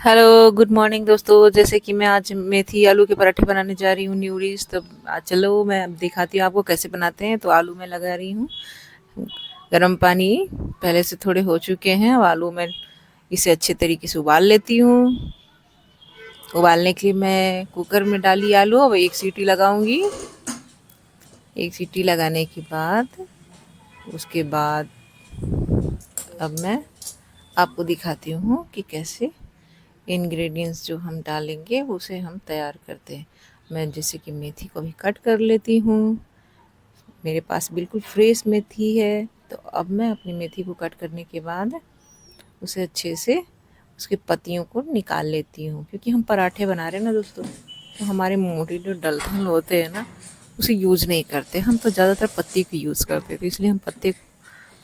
Hello good morning दोस्तों। जैसे कि मैं आज मेथी आलू के पराठे बनाने जा रही हूँ न्यू डिश। तो आज चलो मैं अब दिखाती हूँ आपको कैसे बनाते हैं। तो आलू मैं लगा रही हूँ गर्म पानी। पहले से थोड़े हो चुके हैं। अब आलू मैं इसे अच्छे तरीके से उबाल लेती हूँ। उबालने के लिए मैं कुकर में डाली आलू। अब एक सीटी लगाऊंगी। एक सीटी लगाने के बाद उसके बाद अब मैं आपको दिखाती हूँ कि कैसे इंग्रेडिएंट्स जो हम डालेंगे उसे हम तैयार करते हैं। मैं जैसे कि मेथी को भी कट कर लेती हूँ। मेरे पास बिल्कुल फ्रेश मेथी है। तो अब मैं अपनी मेथी को कट करने के बाद उसे अच्छे से उसकी पत्तियों को निकाल लेती हूँ, क्योंकि हम पराठे बना रहे हैं ना दोस्तों। तो हमारे मोटे जो डंठल होते हैं ना, उसे यूज़ नहीं करते। हम तो ज़्यादातर पत्ती को यूज़ करते हैं। तो इसलिए हम पत्ते को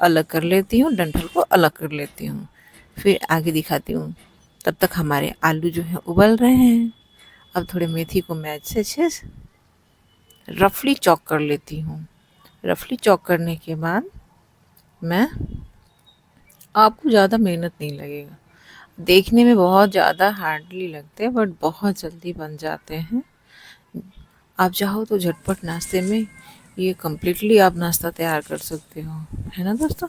अलग कर लेती हूँ, डंठल को अलग कर लेती हूँ। फिर आगे दिखाती हूँ। तब तक हमारे आलू जो हैं उबल रहे हैं। अब थोड़े मेथी को मैं अच्छे से रफली चॉक कर लेती हूँ। रफली चॉक करने के बाद मैं आपको ज़्यादा मेहनत नहीं लगेगा। देखने में बहुत ज़्यादा हार्डली लगते हैं, बट बहुत जल्दी बन जाते हैं। आप चाहो तो झटपट नाश्ते में ये कम्प्लीटली आप नाश्ता तैयार कर सकते हो। है ना दोस्तों?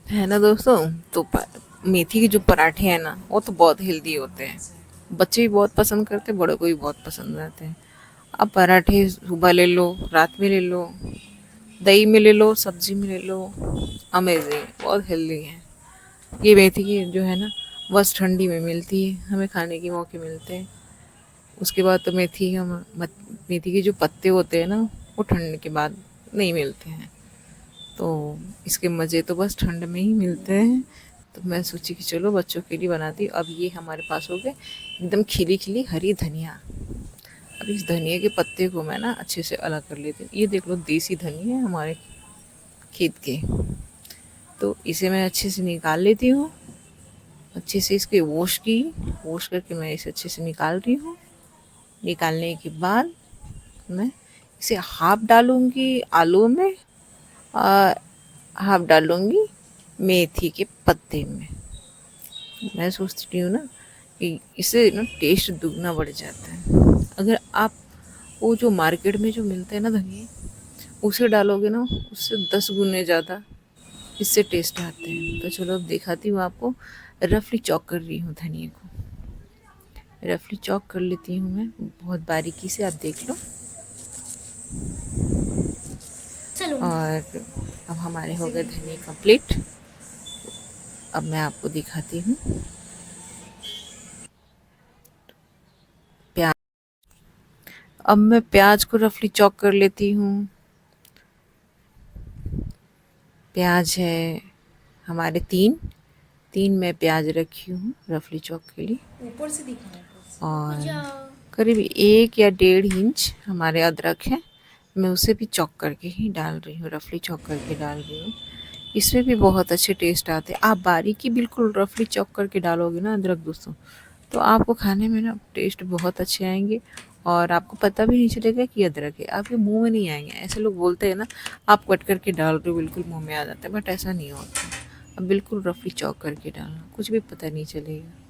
है ना दोस्तों? तो मेथी के जो पराठे हैं ना, वो तो बहुत हेल्दी होते हैं। बच्चे भी बहुत पसंद करते हैं, बड़ों को भी बहुत पसंद आते हैं। आप पराठे सुबह ले लो, रात में ले लो, दही में ले लो, सब्जी में ले लो। अमेजिंग, बहुत हेल्दी है। ये मेथी की जो है ना, बस ठंडी में मिलती है, हमें खाने के मौके मिलते हैं। उसके बाद तो मेथी के जो पत्ते होते हैं ना, वो ठंड के बाद नहीं मिलते हैं। तो इसके मज़े तो बस ठंड में ही मिलते हैं। तो मैं सोची कि चलो बच्चों के लिए बनाती हूँ। अब ये हमारे पास हो गए एकदम खिली खिली हरी धनिया। अब इस धनिया के पत्ते को मैं ना अच्छे से अलग कर लेती हूँ। ये देख लो, देसी धनिया है हमारे खेत के। तो इसे मैं अच्छे से निकाल लेती हूँ। अच्छे से इसके वॉश करके मैं इसे अच्छे से निकाल रही हूँ। निकालने के बाद मैं इसे हाफ डालूंगी आलू में और हाफ डालूंगी मेथी के पत्ते में। मैं सोचती हूँ ना कि इससे ना टेस्ट दुगना बढ़ जाता है। अगर आप वो जो मार्केट में जो मिलते हैं ना धनिया, उसे डालोगे ना, उससे 10 गुने ज़्यादा इससे टेस्ट आते हैं। तो चलो अब दिखाती हूँ आपको। रफली चॉक कर रही हूँ धनिया को। रफली चॉक कर लेती हूँ मैं बहुत बारीकी से, आप देख लो। और अब हमारे हो गए धनिया कंप्लीट। अब मैं आपको दिखाती हूँ प्याज। अब मैं प्याज को रफली चॉक कर लेती हूँ। प्याज है हमारे तीन तीन मैं प्याज रखी हूँ रफली चॉक के लिए। ऊपर से दिखाओ, ऊपर से और करीब 1 या 1.5 इंच हमारे अदरक है। मैं उसे भी चॉक करके ही डाल रही हूँ, रफली चॉक करके डाल रही हूँ। इसमें भी बहुत अच्छे टेस्ट आते हैं। आप बारीकी बिल्कुल रफली चॉप करके डालोगे ना अदरक दोस्तों, तो आपको खाने में ना टेस्ट बहुत अच्छे आएंगे। और आपको पता भी नहीं चलेगा कि अदरक है, आपके मुंह में नहीं आएंगे। ऐसे लोग बोलते हैं ना, आप कट करके डाल रहे हो बिल्कुल मुंह में आ जाता है, बट ऐसा नहीं होता। अब बिल्कुल रफली चॉक करके डालना, कुछ भी पता नहीं चलेगा।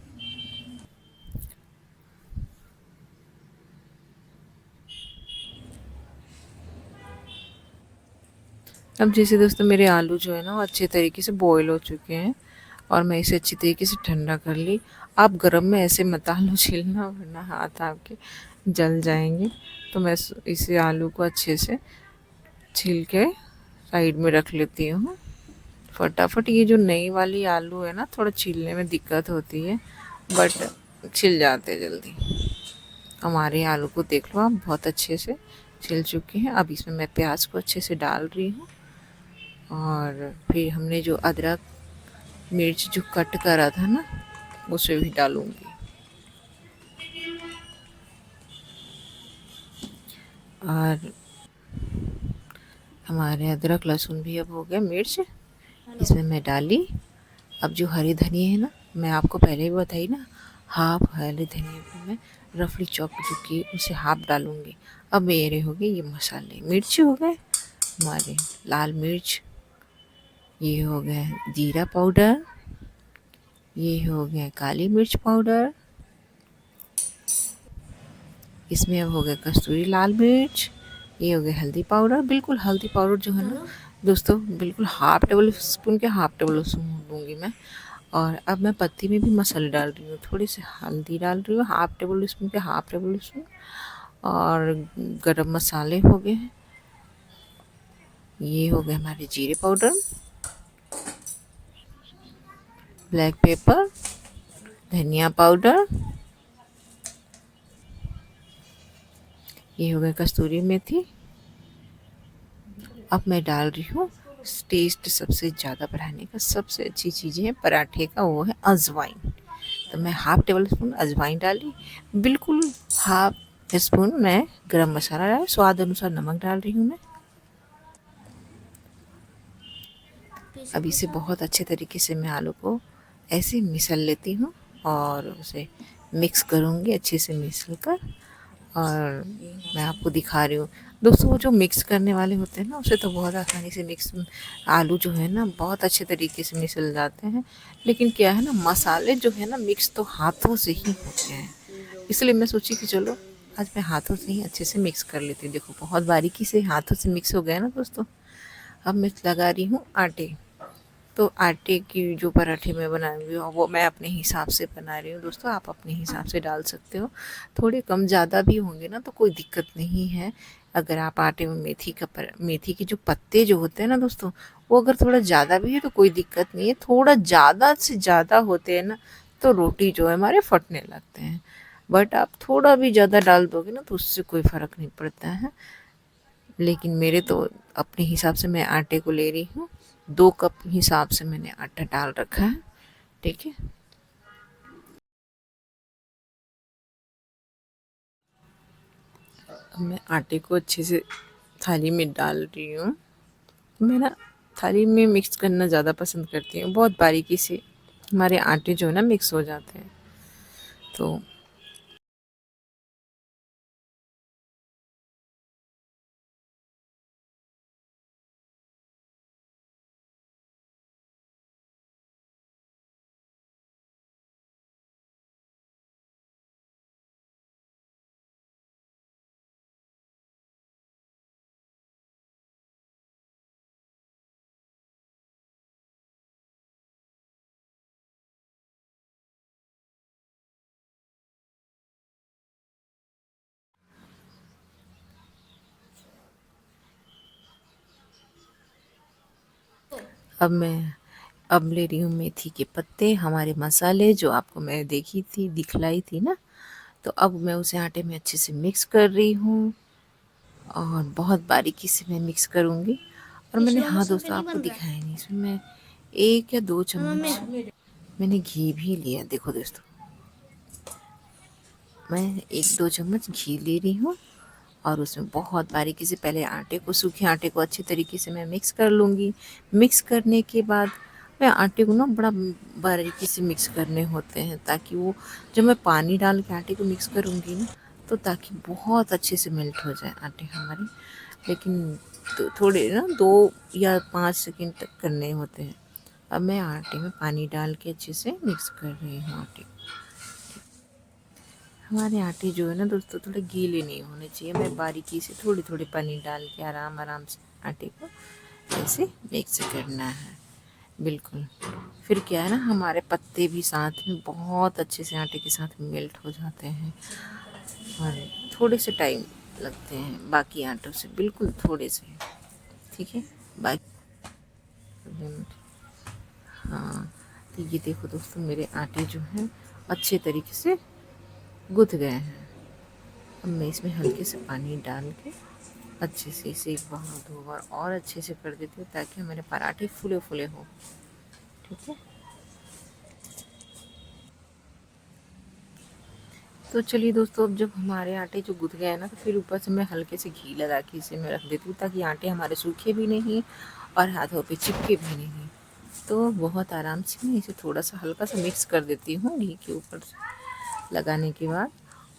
अब जैसे दोस्तों मेरे आलू जो है ना, वो अच्छे तरीके से बॉईल हो चुके हैं और मैं इसे अच्छी तरीके से ठंडा कर ली। आप गरम में ऐसे मत आलू छीलना, वरना हाथ आपके जल जाएंगे। तो मैं इसे आलू को अच्छे से छील के साइड में रख लेती हूँ फटाफट। ये जो नई वाली आलू है ना, थोड़ा छीलने में दिक्कत होती है, बट छिल जाते हैं जल्दी। हमारे आलू को देख लो आप, बहुत अच्छे से छिल चुके हैं। अब इसमें मैं प्याज को अच्छे से डाल रही हूँ। और फिर हमने जो अदरक मिर्च जो कट करा था ना, उसे भी डालूंगी। और हमारे अदरक लहसुन भी अब हो गया। मिर्च इसमें मैं डाली। अब जो हरी धनिया है ना, मैं आपको पहले ही बताई ना, हाफ हरी धनिया को मैं रफली चॉप जो की उसे हाफ डालूंगी। अब मेरे हो गए ये मसाले। मिर्च हो गए हमारे, लाल मिर्च, ये हो गया जीरा पाउडर, ये हो गया काली मिर्च पाउडर, इसमें अब हो गया कस्तूरी लाल मिर्च, ये हो गया हल्दी पाउडर। बिल्कुल हल्दी पाउडर जो है ना दोस्तों, बिल्कुल हाफ टेबल स्पून के हाफ टेबल स्पून दूँगी मैं। और अब मैं पत्ती में भी मसाले डाल रही हूँ, थोड़ी सी हल्दी डाल रही हूँ हाफ टेबल स्पून के हाफ टेबल स्पून। और गरम मसाले हो गए हैं, ये हो गए हमारे जीरे पाउडर, ब्लैक पेपर, धनिया पाउडर, ये हो गया कस्तूरी मेथी। अब मैं डाल रही हूँ टेस्ट सबसे ज़्यादा बढ़ाने का सबसे अच्छी चीज़ है पराठे का, वो है अजवाइन। तो मैं हाफ टेबल स्पून अजवाइन डाली, बिल्कुल हाफ स्पून मैं गरम मसाला डाला, स्वाद अनुसार नमक डाल रही हूँ मैं। अब इसे बहुत अच्छे तरीके से मैं आलू को ऐसे मिसल लेती हूँ और उसे मिक्स करूँगी अच्छे से मिसल कर। और मैं आपको दिखा रही हूँ दोस्तों, वो जो मिक्स करने वाले होते हैं ना, उसे तो बहुत आसानी से मिक्स आलू जो है ना बहुत अच्छे तरीके से मिसल जाते हैं। लेकिन क्या है ना, मसाले जो है ना मिक्स तो हाथों से ही होते हैं, इसलिए मैं सोची कि चलो आज मैं हाथों से ही अच्छे से मिक्स कर लेती हूँ। देखो बहुत बारीकी से हाथों से मिक्स हो गया ना दोस्तों। अब मैं लगा रही हूँ आटे। तो आटे की जो पराठे मैं बनाऊंगी वो मैं अपने हिसाब से बना रही हूँ दोस्तों, आप अपने हिसाब से डाल सकते हो। थोड़े कम ज़्यादा भी होंगे ना तो कोई दिक्कत नहीं है। अगर आप आटे में मेथी के जो पत्ते जो होते हैं ना दोस्तों, वो अगर थोड़ा ज़्यादा भी है तो कोई दिक्कत नहीं है। थोड़ा ज़्यादा से ज़्यादा होते हैं ना तो रोटी जो है हमारे फटने लगते हैं। बट आप थोड़ा भी ज़्यादा डाल दोगे ना तो उससे कोई फ़र्क नहीं पड़ता है। लेकिन मेरे तो अपने हिसाब से मैं आटे को ले रही हूँ, 2 कप हिसाब से मैंने आटा डाल रखा है, ठीक है। अब मैं आटे को अच्छे से थाली में डाल रही हूँ। मैं ना थाली में मिक्स करना ज़्यादा पसंद करती हूँ, बहुत बारीकी से हमारे आटे जो है ना मिक्स हो जाते हैं। तो मैं अब ले रही हूँ मेथी के पत्ते, हमारे मसाले जो आपको मैं देखी थी दिखलाई थी ना, तो अब मैं उसे आटे में अच्छे से मिक्स कर रही हूँ और बहुत बारीकी से मैं मिक्स करूँगी। और मैंने, हाँ दोस्तों, आपको दिखाया नहीं, इसमें मैं 1 या 2 चम्मच मैंने घी भी लिया। देखो दोस्तों, मैं 1-2 चम्मच घी ले रही हूँ और उसमें बहुत बारीकी से पहले आटे को, सूखे आटे को अच्छे तरीके से मैं मिक्स कर लूँगी। मिक्स करने के बाद मैं आटे को ना बड़ा बारीकी से मिक्स करने होते हैं, ताकि वो जब मैं पानी डाल के आटे को मिक्स करूँगी ना तो ताकि बहुत अच्छे से मेल्ट हो जाए आटे हमारे। लेकिन तो थोड़े ना 2 या 5 सेकंड तक करने होते हैं। अब मैं आटे में पानी डाल के अच्छे से मिक्स कर रही हूँ आटे को। हमारे आटे जो है ना दोस्तों थोड़े गीले नहीं होने चाहिए, हमें बारीकी से थोड़ी थोड़ी पानी डाल के आराम आराम से आटे को ऐसे मिक्स करना है, बिल्कुल। फिर क्या है ना, हमारे पत्ते भी साथ में बहुत अच्छे से आटे के साथ मेल्ट हो जाते हैं और थोड़े से टाइम लगते हैं बाकी आटों से, बिल्कुल थोड़े से, ठीक है। बाकी, हाँ, तो ये देखो दोस्तों मेरे आटे जो हैं अच्छे तरीके से गुथ गए हैं। अब मैं इसमें हल्के से पानी डाल के अच्छे से इसे 1 बार 2 बार और अच्छे से कर देती हूँ, ताकि हमारे पराठे फूले फूले हों, ठीक है। तो चलिए दोस्तों, अब जब हमारे आटे जो गुथ गए हैं ना, तो फिर ऊपर से मैं हल्के से घी लगा के इसे मैं रख देती हूँ, ताकि आटे हमारे सूखे भी नहीं और हाथों पे चिपके भी नहीं। तो बहुत आराम से मैं इसे थोड़ा सा हल्का सा मिक्स कर देती हूँ घी के ऊपर से लगाने के बाद,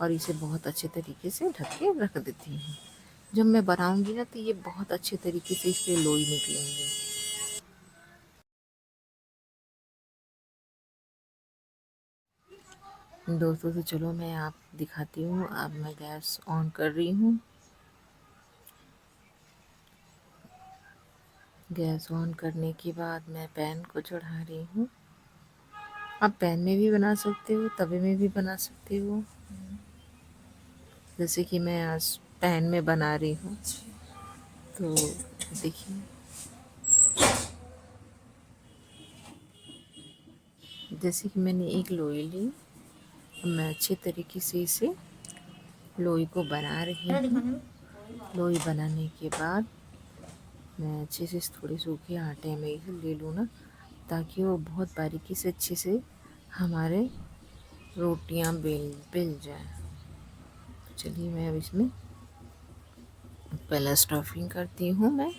और इसे बहुत अच्छे तरीके से ढक के रख देती हूँ। जब मैं बनाऊँगी ना तो ये बहुत अच्छे तरीके से इससे लोई निकलेंगे। दोस्तों तो चलो मैं आप दिखाती हूँ। अब मैं गैस ऑन कर रही हूँ। गैस ऑन करने के बाद मैं पैन को चढ़ा रही हूँ। आप पैन में भी बना सकते हो, तवे में भी बना सकते हो। जैसे कि मैं आज पैन में बना रही हूँ, तो देखिए जैसे कि मैंने एक लोई ली। अब मैं अच्छे तरीके से इसे लोई को बना रही हूँ। लोई बनाने के बाद मैं अच्छे से थोड़े सूखे आटे में इसे ले लूँ ना, ताकि वो बहुत बारीकी से अच्छे से हमारे रोटियां बेल जाए। तो चलिए मैं अब इसमें पहले स्टफिंग करती हूँ। मैं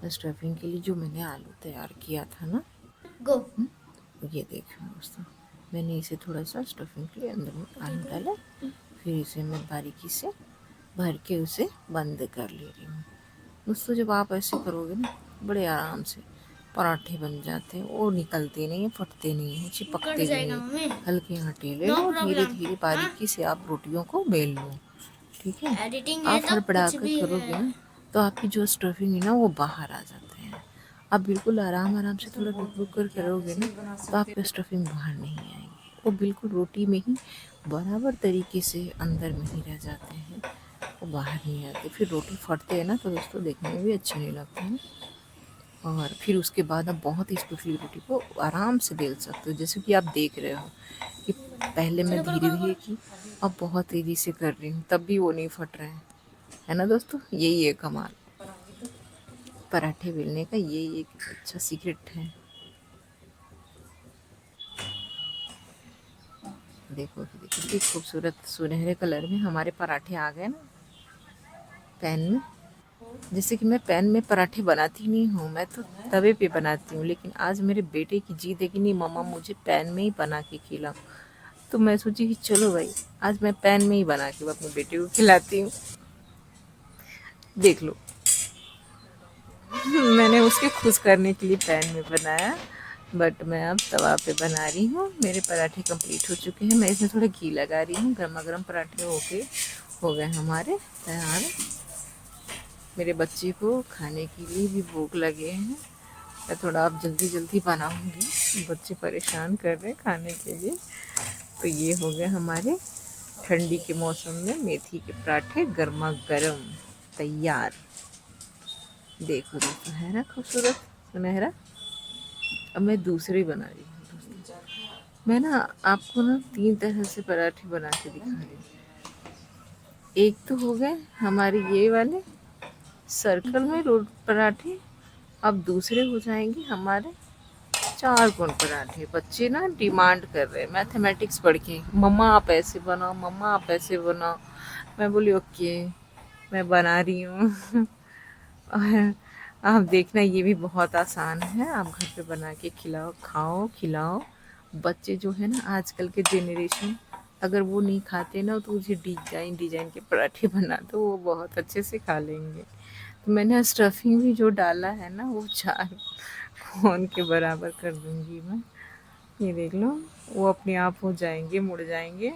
स्टफिंग के लिए जो मैंने आलू तैयार किया था ना, ये देखो दोस्तों, मैंने इसे थोड़ा सा स्टफिंग के लिए अंदर में आलू डाला। फिर इसे मैं बारीकी से भर के उसे बंद कर ले रही हूँ। दोस्तों जब आप ऐसे करोगे ना, बड़े आराम से पराठे बन जाते हैं। वो निकलते नहीं हैं, फटते नहीं हैं, चिपकते भी नहीं। हल्के आटे ले लो, धीरे धीरे बारीकी से आप रोटियों को बेल लो। ठीक है, आप हड़बड़ा कर करोगे ना, तो आपकी जो स्टफिंग है ना वो बाहर आ जाते हैं। आप बिल्कुल आराम आराम से थोड़ा रुक रुक कर करोगे ना, तो आपकी स्टफिंग बाहर नहीं आएगी। वो बिल्कुल रोटी में ही बराबर तरीके से अंदर में ही रह जाते हैं, वो बाहर नहीं आते। फिर रोटी फटते हैं ना, तो दोस्तों देखने में भी अच्छे नहीं लगते हैं। और फिर उसके बाद आप बहुत ही स्मूथली रोटी को आराम से बेल सकते हो। जैसे कि आप देख रहे हो कि पहले मैं धीरे धीरे की, अब बहुत तेज़ी से कर रही हूँ, तब भी वो नहीं फट रहे हैं। है ना दोस्तों, यही है कमाल पराठे बेलने का, यही एक अच्छा सीक्रेट है। देखो कितनी खूबसूरत सुनहरे कलर में हमारे पराठे आ गए ना पैन में। जैसे कि मैं पैन में पराठे बनाती नहीं हूँ, मैं तो तवे पे बनाती हूँ। लेकिन आज मेरे बेटे की जिद है कि नहीं मम्मा मुझे पैन में ही बना के खिलाओ। तो मैं सोची कि चलो भाई, आज मैं पैन में ही बना के अपने बेटे को खिलाती हूँ। देख लो, मैंने उसके खुश करने के लिए पैन में बनाया, बट मैं अब तवा पे बना रही हूँ। मेरे पराठे कंप्लीट हो चुके हैं। मैं इसमें थोड़ा घी लगा रही हूँ। गर्मा गर्म पराठे हो गए हमारे तैयार। मेरे बच्चे को खाने के लिए भी भूख लगे हैं। मैं थोड़ा अब जल्दी जल्दी बनाऊंगी, बच्चे परेशान कर रहे हैं खाने के लिए। तो ये हो गए हमारे ठंडी के मौसम में मेथी के पराठे गर्मा गर्म तैयार। देखो दोस्तों, है ना खूबसूरत सुनहरा। अब मैं दूसरे बना रही हूँ दोस्तों। मैं ना आपको ना 3 तरह से पराठे बना के दिखा रही हूँ। एक तो हो गए हमारे ये वाले सर्कल में रोट पराठे। अब दूसरे हो जाएंगे हमारे 4 कोण पराठे। बच्चे ना डिमांड कर रहे हैं मैथमेटिक्स पढ़ के, मम्मा आप ऐसे बनाओ, मम्मा आप ऐसे बनाओ। मैं बोली ओके, मैं बना रही हूँ। और आप देखना, ये भी बहुत आसान है। आप घर पे बना के खिलाओ, खाओ खिलाओ। बच्चे जो है ना आजकल के जेनरेशन, अगर वो नहीं खाते ना, तो उसे डिजाइन डिजाइन के पराठे बना दो, वो बहुत अच्छे से खा लेंगे। तो मैंने स्टफिंग भी जो डाला है ना, वो 4 कोन के बराबर कर दूंगी मैं। ये देख लो, वो अपने आप हो जाएंगे, मुड़ जाएंगे।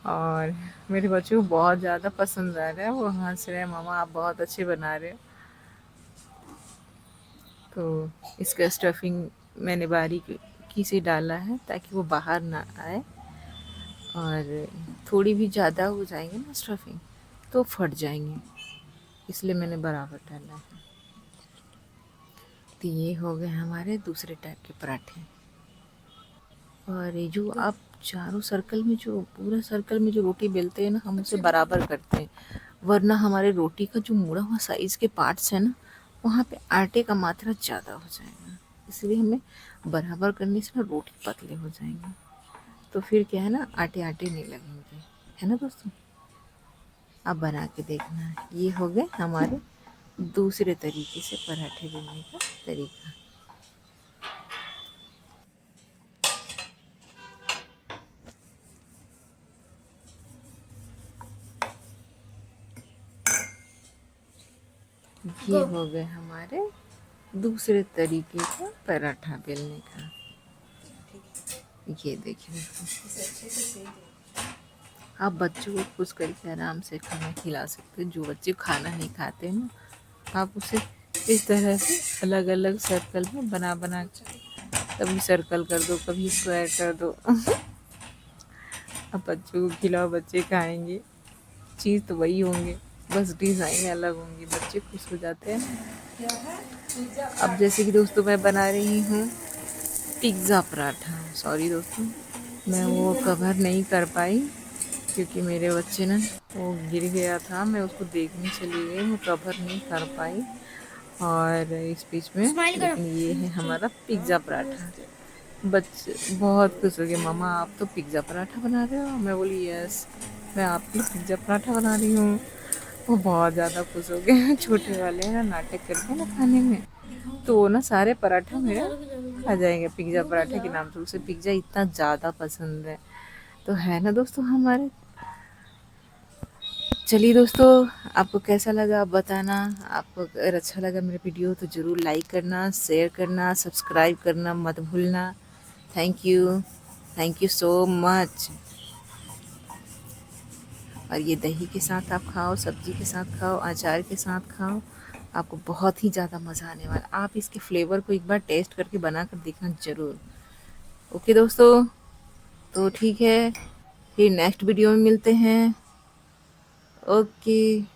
और मेरे बच्चों को बहुत ज़्यादा पसंद आ रहा है, वो हंस रहे हैं मामा आप बहुत अच्छे बना रहे हो। तो इसका स्टफिंग मैंने बारीकी से डाला है ताकि वो बाहर ना आए। और थोड़ी भी ज़्यादा हो जाएंगे ना स्टफिंग, तो फट जाएंगे, इसलिए मैंने बराबर डाला है। तो ये हो गए हमारे दूसरे टाइप के पराठे। और ये जो आप चारों सर्कल में, जो पूरा सर्कल में जो रोटी बेलते हैं ना, हम उसे बराबर करते हैं। वरना हमारे रोटी का जो मुड़ा हुआ साइज़ के पार्ट्स है ना, वहाँ पे आटे का मात्रा ज़्यादा हो जाएगा। इसलिए हमें बराबर करने से ना रोटी पतले हो जाएंगे। तो फिर क्या है ना, आटे आटे नहीं लगेंगे। है ना दोस्तों, आप बना के देखना। ये हो गए हमारे दूसरे तरीके से पराठे बेलने का तरीका। ये हो गए हमारे दूसरे तरीके का पराठा बेलने का। ये देखिए, आप बच्चों को खुश करके आराम से खाना खिला सकते हैं। जो बच्चे खाना नहीं खाते हैं ना, आप उसे इस तरह से अलग अलग सर्कल में बना बना के, कभी सर्कल कर दो, कभी स्क्वायर कर दो। अब बच्चों को खिलाओ, बच्चे खाएंगे। चीज़ तो वही होंगे, बस डिज़ाइन अलग होंगी, बच्चे खुश हो जाते हैं। अब जैसे कि दोस्तों मैं बना रही हूँ पिज़्ज़ा पराठा। सॉरी दोस्तों, मैं वो कवर नहीं कर पाई क्योंकि मेरे बच्चे ना, वो गिर गया था, मैं उसको देखने चली गई, मैं कवर नहीं कर पाई। और इस बीच में लेकिन ये है हमारा पिज़्ज़ा पराठा। बच्चे बहुत खुश हो गए, मामा आप तो पिज़्ज़ा पराठा बना रहे हो। मैं बोली यस, मैं आपके लिए पिज़्ज़ा पराठा बना रही हूँ। वो बहुत ज़्यादा खुश हो गए। छोटे वाले हैं ना, नाटक करते हैं ना खाने में, तो वो ना सारे पराठा मेरा खा जाएंगे पिज़्ज़ा पराठा के नाम से। उसे पिज़्ज़ा इतना ज़्यादा पसंद है। तो है ना दोस्तों हमारे। चलिए दोस्तों, आपको कैसा लगा आप बताना। आपको अगर अच्छा लगा मेरा वीडियो तो ज़रूर लाइक करना, शेयर करना, सब्सक्राइब करना मत भूलना। Thank you so much. और ये दही के साथ आप खाओ, सब्जी के साथ खाओ, अचार के साथ खाओ, आपको बहुत ही ज़्यादा मज़ा आने वाला। आप इसके फ्लेवर को एक बार टेस्ट करके बना कर देखना ज़रूर। ओके दोस्तों, तो ठीक है, फिर नेक्स्ट वीडियो में मिलते हैं। ओके।